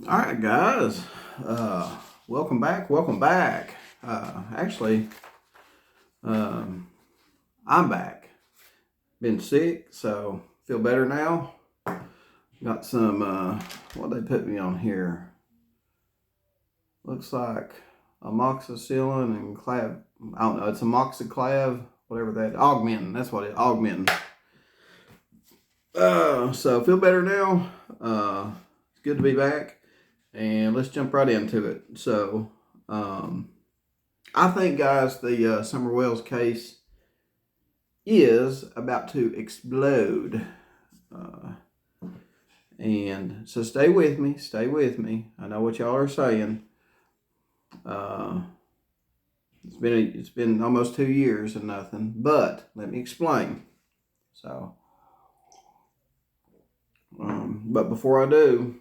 All right, guys. Welcome back. Welcome back. Actually, um, I'm back. Been sick, so feel better now. Got some. What they put me on here? Looks like amoxicillin and clav. I don't know. It's amoxiclav, whatever that. Augmentin. That's what it. Augmentin. So feel better now. It's good to be back. And let's jump right into it. So, I think, guys, the Summer Wells case is about to explode. Uh, and so stay with me. Stay with me. I know what y'all are saying. Uh, it's been almost 2 years and nothing. But let me explain. So, but before I do,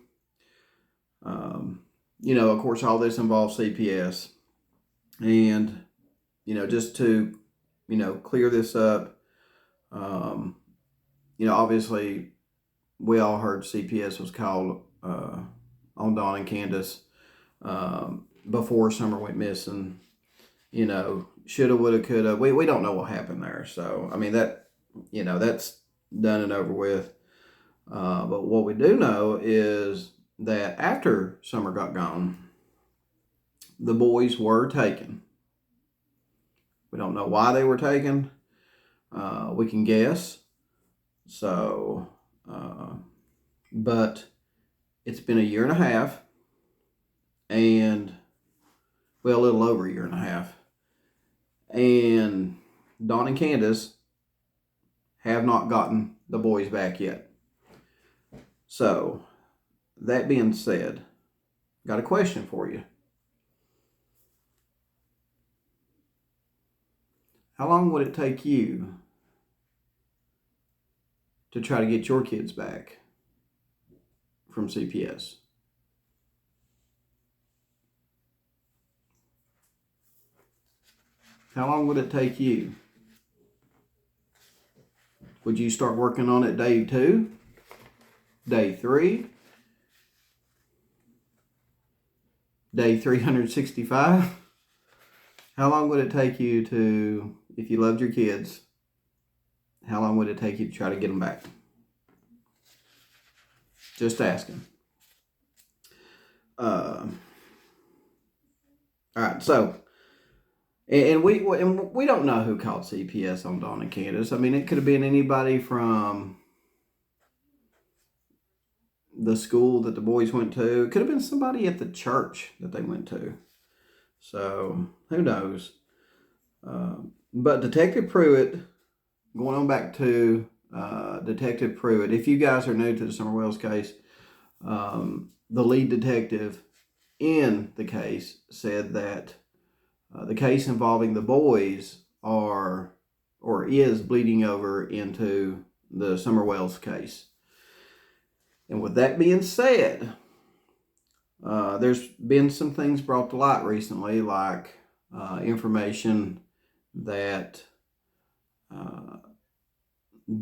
of course, all this involves CPS. And, just to, clear this up, obviously we all heard CPS was called on Dawn and Candace before Summer went missing. Shoulda, woulda, coulda. We don't know what happened there. So, I mean, that's done and over with. But what we do know is that after Summer got gone, the boys were taken. We don't know why they were taken. We can guess. So, but it's been a year and a half, and a little over a year and a half, and Dawn and Candace have not gotten the boys back yet. So, that being said, got a question for you. How long would it take you to try to get your kids back from CPS? How long would it take you? Would you start working on it day 2, day 3, day 365? How long would it take you to, if you loved your kids, how long would it take you to try to get them back? Just asking. All right, so, and we don't know who called CPS on Dawn and Candace. I mean, it could have been anybody from the school that the boys went to. It could have been somebody at the church that they went to. So, who knows? But Detective Pruitt, going on back to Detective Pruitt, if you guys are new to the Summer Wells case, the lead detective in the case said that the case involving the boys is bleeding over into the Summer Wells case. And with that being said, there's been some things brought to light recently, like information that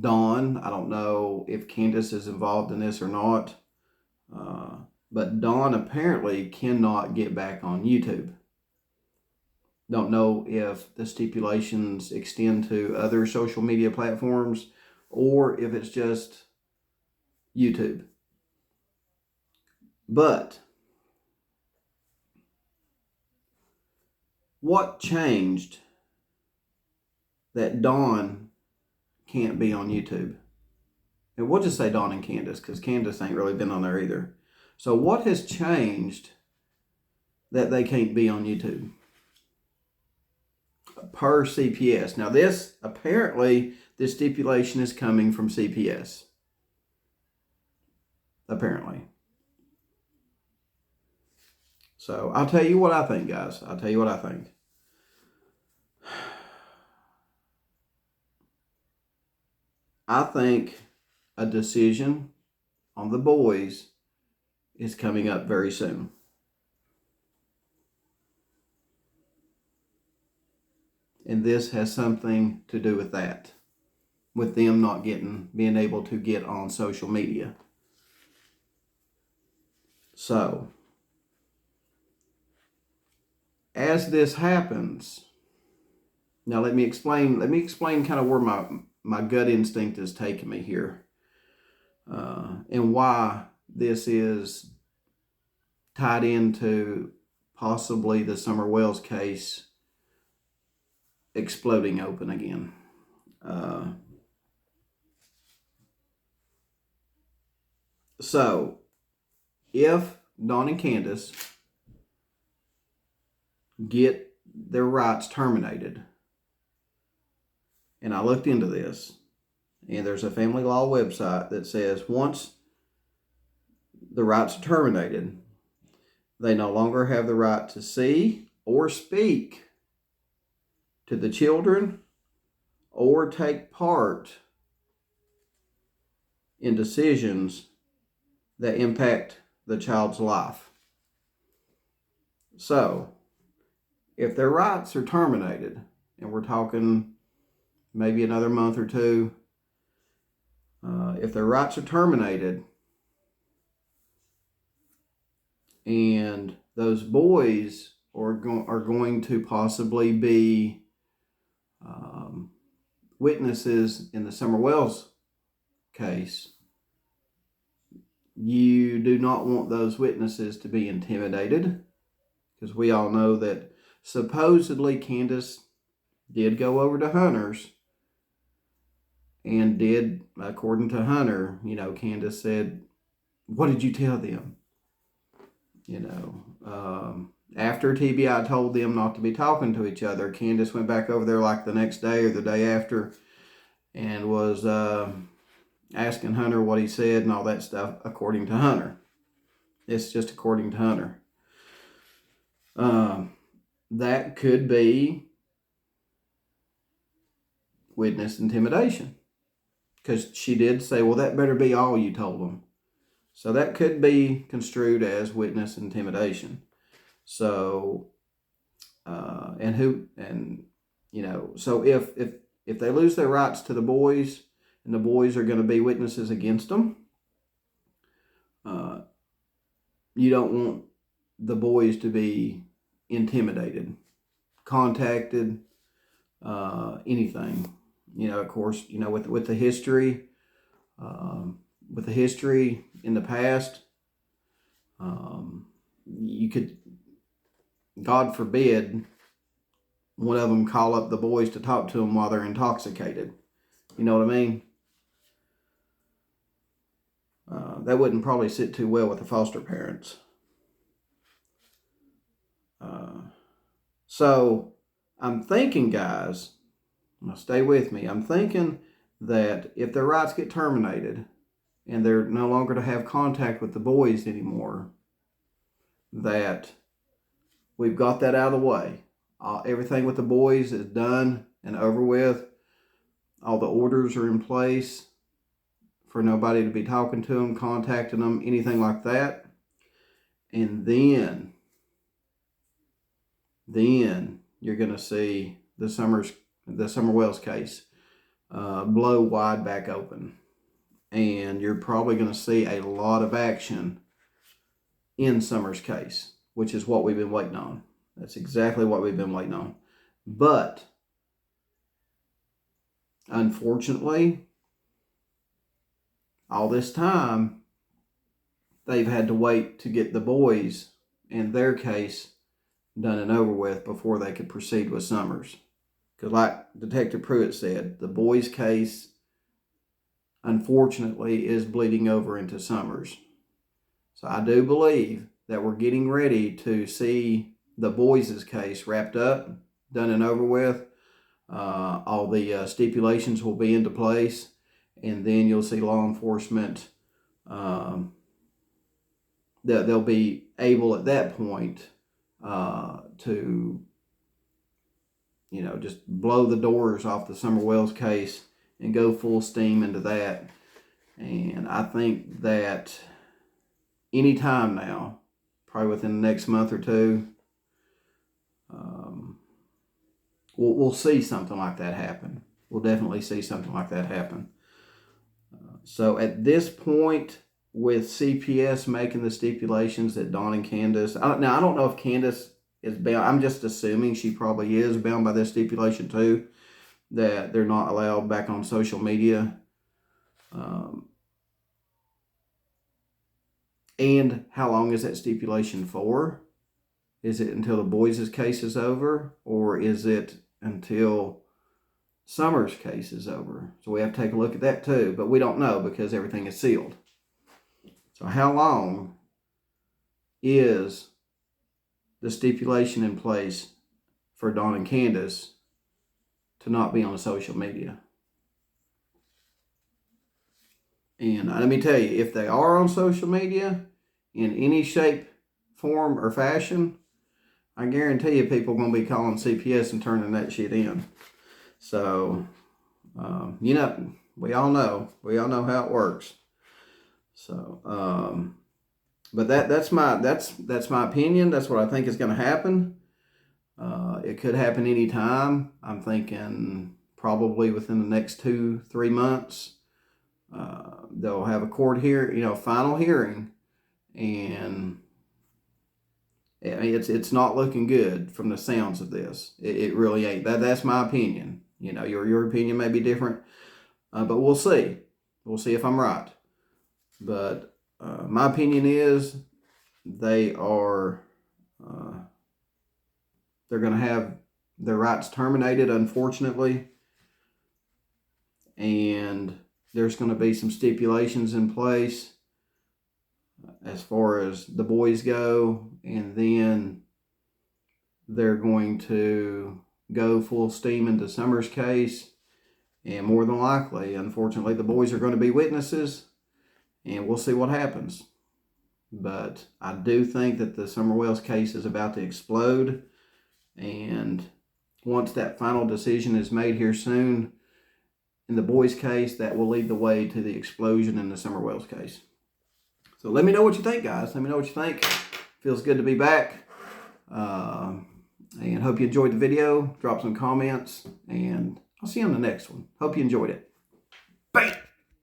Dawn, I don't know if Candace is involved in this or not, but Dawn apparently cannot get back on YouTube. Don't know if the stipulations extend to other social media platforms or if it's just YouTube. But what changed that Dawn can't be on YouTube? And we'll just say Dawn and Candace, because Candace ain't really been on there either. So what has changed that they can't be on YouTube? Per CPS. Now this stipulation is coming from CPS. Apparently. So I'll tell you what I think, guys. I'll tell you what I think. I think a decision on the boys is coming up very soon. And this has something to do with that, with them not being able to get on social media. So, as this happens, now let me explain kind of where my gut instinct is taking me here, and why this is tied into possibly the Summer Wells case exploding open again. So, if Don and Candace get their rights terminated, and I looked into this, and there's a family law website that says once the rights are terminated, they no longer have the right to see or speak to the children or take part in decisions that impact the child's life. So, if their rights are terminated, and we're talking maybe another month or two, if their rights are terminated and those boys are going to possibly be witnesses in the Summer Wells case, you do not want those witnesses to be intimidated, because we all know that supposedly Candace did go over to Hunter's and did, according to Hunter, Candace said, "What did you tell them?" After TBI told them not to be talking to each other, Candace went back over there like the next day or the day after and was asking Hunter what he said and all that stuff, according to Hunter. It's just according to Hunter. That could be witness intimidation, because she did say, well, that better be all you told them. So that could be construed as witness intimidation. So, so if they lose their rights to the boys, and the boys are going to be witnesses against them, you don't want the boys to be intimidated, contacted, anything. Of course, with the history, in the past, you could, God forbid, one of them call up the boys to talk to them while they're intoxicated. You know what I mean? That wouldn't probably sit too well with the foster parents. So I'm thinking, guys, now stay with me. I'm thinking that if their rights get terminated and they're no longer to have contact with the boys anymore, that we've got that out of the way. Everything with the boys is done and over with. All the orders are in place for nobody to be talking to them, contacting them, anything like that. And then you're going to see the Summer Wells case blow wide back open. And you're probably going to see a lot of action in Summer's case, which is what we've been waiting on. That's exactly what we've been waiting on. But unfortunately, all this time, they've had to wait to get the boys and their case done and over with before they could proceed with Summers. Because like Detective Pruitt said, the boys' case, unfortunately, is bleeding over into Summers. So I do believe that we're getting ready to see the boys' case wrapped up, done and over with. All the stipulations will be into place, and then you'll see law enforcement, they'll be able at that point to just blow the doors off the Summer Wells case and go full steam into that. And I think that any time now, probably within the next month or two, we'll see something like that happen. We'll definitely see something like that happen. So at this point, with CPS making the stipulations that Dawn and Candace, now I don't know if Candace is bound. I'm just assuming she probably is bound by this stipulation too, that they're not allowed back on social media. And how long is that stipulation for? Is it until the boys' case is over, or is it until Summer's case is over? So we have to take a look at that too, but we don't know because everything is sealed. So how long is the stipulation in place for Dawn and Candace to not be on the social media? And let me tell you, if they are on social media in any shape, form, or fashion, I guarantee you people are going to be calling CPS and turning that shit in. So, you know, we all know how it works. So, but that's my opinion. That's what I think is going to happen. It could happen anytime. I'm thinking probably within the next 2-3 months. They'll have a court hearing, final hearing, and it's not looking good from the sounds of this. It really ain't. That's my opinion. Your opinion may be different, but we'll see. We'll see if I'm right. But my opinion is they're going to have their rights terminated, unfortunately, and there's going to be some stipulations in place as far as the boys go, and then they're going to go full steam into Summer's case, and more than likely, unfortunately, the boys are going to be witnesses, and we'll see what happens. But I do think that the Summer Wells case is about to explode, and once that final decision is made here soon in the boys' case, that will lead the way to the explosion in the Summer Wells case. So let me know what you think, guys. Let me know what you think. Feels good to be back. And hope you enjoyed the video. Drop some comments, and I'll see you on the next one. Hope you enjoyed it.